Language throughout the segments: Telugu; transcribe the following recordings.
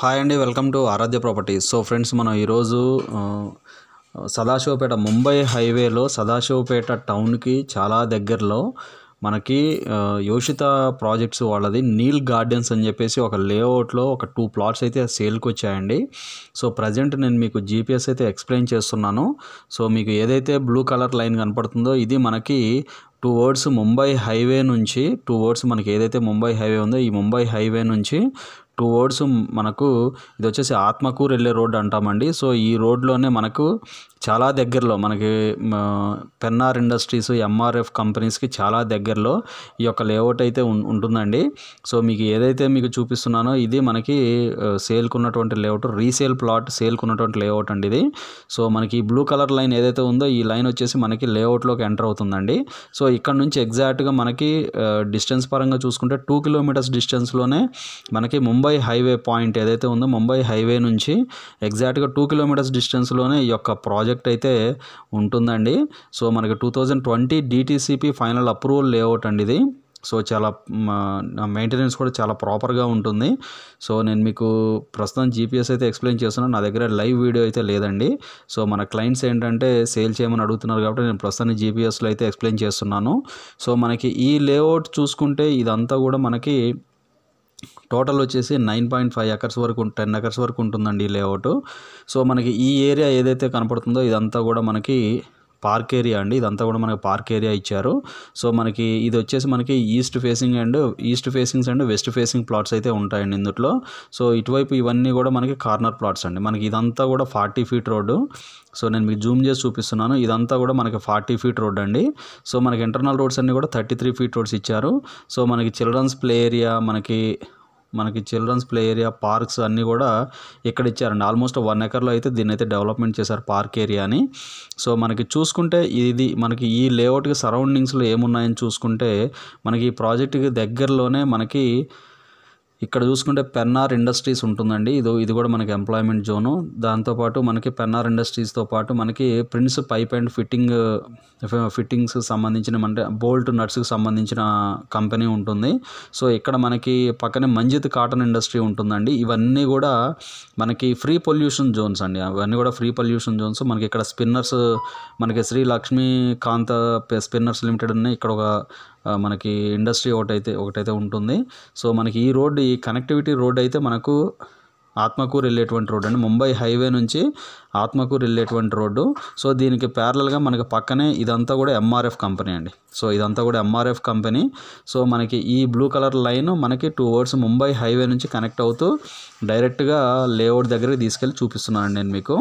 హాయ్ అండి, welcome to Aaradhya properties. So friends, మనం ఈరోజు సదాశివపేట ముంబై హైవేలో సదాశివపేట టౌన్కి చాలా దగ్గరలో మనకి యోషిత ప్రాజెక్ట్స్ వాళ్ళది నీల్ గార్డెన్స్ అని చెప్పేసి ఒక లేఅవుట్లో ఒక 2 ప్లాట్స్ అయితే సేల్కి వచ్చాయండి. సో ప్రజెంట్ నేను మీకు జీపీఎస్ అయితే ఎక్స్ప్లెయిన్ చేస్తున్నాను. సో మీకు ఏదైతే బ్లూ కలర్ లైన్ కనపడుతుందో ఇది మనకి టువర్డ్స్ ముంబై హైవే నుంచి మనకి ఏదైతే ముంబై హైవే ఉందో ఈ ముంబై హైవే నుంచి టువర్డ్స్ మనకు ఇది వచ్చేసి ఆత్మకూరు వెళ్ళే రోడ్ అంటామండి. సో ఈ రోడ్లోనే మనకు చాలా దగ్గరలో మనకి పెన్నార్ ఇండస్ట్రీస్, ఎంఆర్ఎఫ్ కంపెనీస్కి చాలా దగ్గరలో ఈ యొక్క లేఅవుట్ అయితే ఉంటుందండి. సో మీకు ఏదైతే మీకు చూపిస్తున్నానో ఇది మనకి సేల్కున్నటువంటి లేఅవుట్, రీసేల్ ప్లాట్ సేల్కున్నటువంటి లేఅవుట్ అండి ఇది. సో మనకి బ్లూ కలర్ లైన్ ఏదైతే ఉందో ఈ లైన్ వచ్చేసి మనకి లేఅవుట్లోకి ఎంటర్ అవుతుందండి. సో ఇక్కడ నుంచి ఎగ్జాక్ట్గా మనకి డిస్టెన్స్ పరంగా చూసుకుంటే 2 కిలోమీటర్స్ డిస్టెన్స్లోనే మనకి ముంబై హైవే పాయింట్ ఏదైతే ఉందో ముంబై హైవే నుంచి ఎగ్జాక్ట్గా 2 కిలోమీటర్స్ డిస్టెన్స్లోనే ఈ యొక్క ప్రాజెక్ట్ అయితే ఉంటుందండి. సో మనకి 2020 డిటిసిపి ఫైనల్ అప్రూవల్ లేఅవుట్ అండి ఇది. సో చాలా మెయింటెనెన్స్ కూడా చాలా ప్రాపర్గా ఉంటుంది. సో నేను మీకు ప్రస్తుతం జీపీఎస్ అయితే ఎక్స్ప్లెయిన్ చేస్తున్నాను, నా దగ్గర లైవ్ వీడియో అయితే లేదండి. సో మన క్లయింట్స్ ఏంటంటే సేల్ చేయమని అడుగుతున్నారు కాబట్టి నేను ప్రస్తుతానికి జీపీఎస్లో అయితే ఎక్స్ప్లెయిన్ చేస్తున్నాను. సో మనకి ఈ లేఅవుట్ చూసుకుంటే ఇదంతా కూడా మనకి టోటల్ వచ్చేసి 9.5 ఎకర్స్ వరకు 10 ఎకర్స్ వరకు ఉంటుందండి ఈ లేఅవుట్. సో మనకి ఈ ఏరియా ఏదైతే కనపడుతుందో ఇదంతా కూడా మనకి పార్క్ ఏరియా అండి. ఇదంతా కూడా మనకి పార్క్ ఏరియా ఇచ్చారు. సో మనకి ఇది వచ్చేసి మనకి east facings and west facing plots అయితే ఉంటాయండి ఇందులో. సో ఇటువైపు ఇవన్నీ కూడా మనకి కార్నర్ ప్లాట్స్ అండి. మనకి ఇదంతా కూడా 40 ఫీట్ రోడ్డు. సో నేను మీకు జూమ్ చేసి చూపిస్తున్నాను. ఇదంతా కూడా మనకి 40 ఫీట్ రోడ్ అండి. సో మనకి ఇంటర్నల్ రోడ్స్ అన్నీ కూడా 33 ఫీట్ రోడ్స్ ఇచ్చారు. సో మనకి చిల్డ్రన్స్ ప్లే ఏరియా, మనకి చిల్డ్రన్స్ ప్లే ఏరియా, పార్క్స్ అన్నీ కూడా ఇక్కడ ఇచ్చారండి. ఆల్మోస్ట్ 1 ఎకర్లో అయితే దీన్ని అయితే డెవలప్మెంట్ చేశారు పార్క్ ఏరియాని. సో మనకి చూసుకుంటే ఇది మనకి ఈ లేఅవుట్కి సరౌండింగ్స్లో ఏమున్నాయని చూసుకుంటే మనకి ఈ ప్రాజెక్టుకి దగ్గరలోనే మనకి ఇక్కడ చూసుకుంటే పెన్నార్ ఇండస్ట్రీస్ ఉంటుందండి. ఇది కూడా మనకి ఎంప్లాయ్మెంట్ జోను. దాంతోపాటు మనకి పెన్నార్ ఇండస్ట్రీస్తో పాటు మనకి ప్రిన్స్ పైప్ అండ్ ఫిట్టింగ్స్ సంబంధించిన అంటే బోల్ట్ నట్స్కి సంబంధించిన కంపెనీ ఉంటుంది. సో ఇక్కడ మనకి పక్కనే మంజిత్ కాటన్ ఇండస్ట్రీ ఉంటుందండి. ఇవన్నీ కూడా మనకి ఫ్రీ పొల్యూషన్ జోన్స్ అండి. అవన్నీ కూడా ఫ్రీ పొల్యూషన్ జోన్స్. మనకి ఇక్కడ స్పిన్నర్స్ మనకి శ్రీ లక్ష్మీకాంత స్పిన్నర్స్ లిమిటెడ్ ఉన్నాయి. ఇక్కడ ఒక మనకి ఇండస్ట్రీ ఒకటైతే ఉంటుంది. సో మనకి ఈ కనెక్టివిటీ రోడ్ అయితే మనకు ఆత్మకూరు వెళ్ళేటువంటి రోడ్ అండి. ముంబై హైవే నుంచి ఆత్మకూరు వెళ్ళేటువంటి రోడ్డు. సో దీనికి ప్యారలల్గా మనకి పక్కనే ఇదంతా కూడా ఎంఆర్ఎఫ్ కంపెనీ అండి. సో ఇదంతా కూడా ఎంఆర్ఎఫ్ కంపెనీ. సో మనకి ఈ బ్లూ కలర్ లైన్ మనకి టువర్డ్స్ ముంబై హైవే నుంచి కనెక్ట్ అవుతూ డైరెక్ట్గా లేఅవుట్ దగ్గరికి తీసుకెళ్ళి చూపిస్తున్నాను నేను మీకు.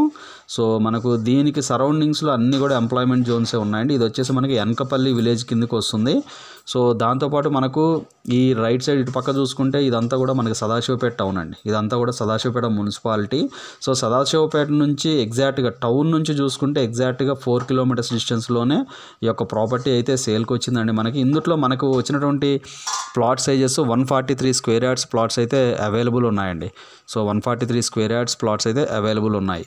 సో మనకు దీనికి సరౌండింగ్స్లో అన్నీ కూడా ఎంప్లాయ్మెంట్ జోన్సే ఉన్నాయండి. ఇది వచ్చేసి మనకి ఎనకపల్లి విలేజ్ కిందకి వస్తుంది. సో దాంతోపాటు మనకు ఈ రైట్ సైడ్ ఇటు పక్క చూసుకుంటే ఇదంతా కూడా మనకి సదాశివపేట టౌన్ అండి. ఇదంతా కూడా సదాశివపేట మున్సిపాలిటీ. సో సదాశివపేట నుంచి ఎగ్జాక్ట్గా టౌన్ నుంచి చూసుకుంటే ఎగ్జాక్ట్గా 4 కిలోమీటర్స్ డిస్టెన్స్లోనే ఈ యొక్క ప్రాపర్టీ అయితే సేల్కి వచ్చిందండి. ఇందులో మనకు వచ్చినటువంటి plot sizes 143 square yards plots అయితే అవైలబుల్ ఉన్నాయండి. సో 143 స్క్వేర్ యార్డ్స్ ప్లాట్స్ అయితే అవైలబుల్ ఉన్నాయి.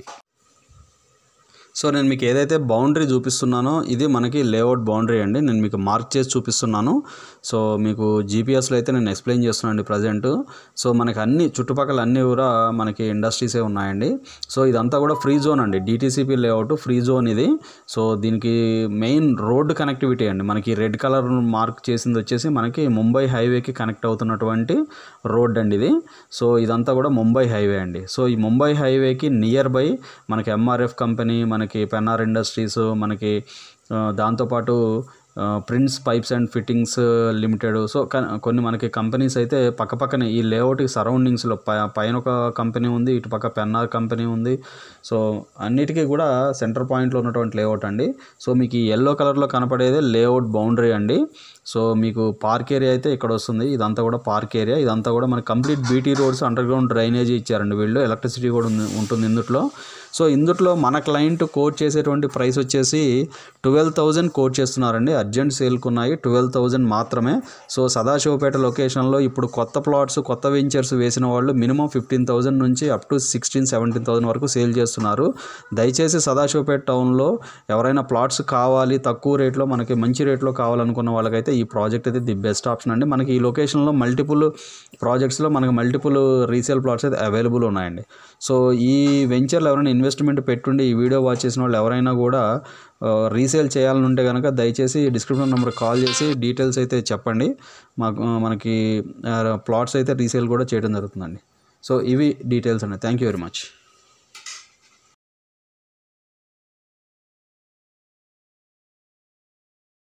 సో నేను మీకు ఏదైతే బౌండరీ చూపిస్తున్నానో ఇది మనకి లేఅవుట్ బౌండరీ అండి. నేను మీకు మార్క్ చేసి చూపిస్తున్నాను. సో మీకు జీపీఎస్లో అయితే నేను ఎక్స్ప్లెయిన్ చేస్తున్నాను ప్రజెంట్. సో మనకి అన్ని చుట్టుపక్కల అన్నీ కూడా మనకి ఇండస్ట్రీసే ఉన్నాయండి. సో ఇదంతా కూడా ఫ్రీ జోన్ అండి. డిటీసీపీ లేఅవుట్ ఫ్రీ జోన్ ఇది. సో దీనికి మెయిన్ రోడ్డు కనెక్టివిటీ అండి. మనకి రెడ్ కలర్ మార్క్ చేసింది వచ్చేసి మనకి ముంబై హైవేకి కనెక్ట్ అవుతున్నటువంటి రోడ్ అండి ఇది. సో ఇదంతా కూడా ముంబై హైవే అండి. సో ఈ ముంబై హైవేకి నియర్ బై మనకి ఎంఆర్ఎఫ్ కంపెనీ, మనకి పెన్నార్ ఇండస్ట్రీస్, మనకి దాంతోపాటు prince pipes and fittings limited. So కొన్ని మనకి కంపెనీస్ అయితే పక్కపక్కనే ఈ లేఅవుట్కి సరౌండింగ్స్లో పైన ఒక కంపెనీ ఉంది, ఇటు పక్క పెన్నార్ కంపెనీ ఉంది. సో అన్నిటికీ కూడా సెంటర్ పాయింట్లో ఉన్నటువంటి లేఅవుట్ అండి. సో మీకు ఈ ఎల్లో కలర్లో కనపడేదే లేఅవుట్ బౌండరీ అండి. సో మీకు పార్క్ ఏరియా అయితే ఇక్కడ వస్తుంది. ఇదంతా కూడా పార్క్ ఏరియా. ఇదంతా కూడా మనకి complete BT roads, under ground drainage ఇచ్చారండి వీళ్ళు. ఎలక్ట్రిసిటీ కూడా ఉంటుంది ఇందులో. సో ఇందులో మన క్లయింట్ కోట్ చేసేటువంటి ప్రైస్ వచ్చేసి 12,000 కోట్ చేస్తున్నారండి. అర్జెంట్ సేల్కున్నాయి 12,000 మాత్రమే. సో సదాశివపేట లొకేషన్లో ఇప్పుడు కొత్త ప్లాట్స్, కొత్త వెంచర్స్ వేసిన వాళ్ళు మినిమం 15,000 నుంచి అప్ టు 16,000-17,000 వరకు సేల్ చేస్తున్నారు. చేస్తున్నారు. దయచేసి సదాశివపేట టౌన్లో ఎవరైనా ప్లాట్స్ కావాలి తక్కువ రేట్లో మనకి మంచి రేట్లో కావాలనుకున్న వాళ్ళకైతే ఈ ప్రాజెక్ట్ అయితే ది బెస్ట్ ఆప్షన్ అండి. మనకి ఈ లొకేషన్లో మల్టిపుల్ ప్రాజెక్ట్స్లో మనకి మల్టిపుల్ రీసేల్ ప్లాట్స్ అయితే అవైలబుల్ ఉన్నాయండి. సో ఈ వెంచర్లో ఎవరైనా ఇన్వెస్ట్మెంట్ పెట్టుండి ఈ వీడియో వాచ్ చేసిన వాళ్ళు ఎవరైనా కూడా రీసేల్ చేయాలనుంటే కనుక దయచేసి డిస్క్రిప్షన్ నెంబర్ కాల్ చేసి డీటెయిల్స్ అయితే చెప్పండి. మనకి ప్లాట్స్ అయితే రీసేల్ కూడా చేయడం జరుగుతుందండి. సో ఇవి డీటెయిల్స్ అండి. Thank you very much.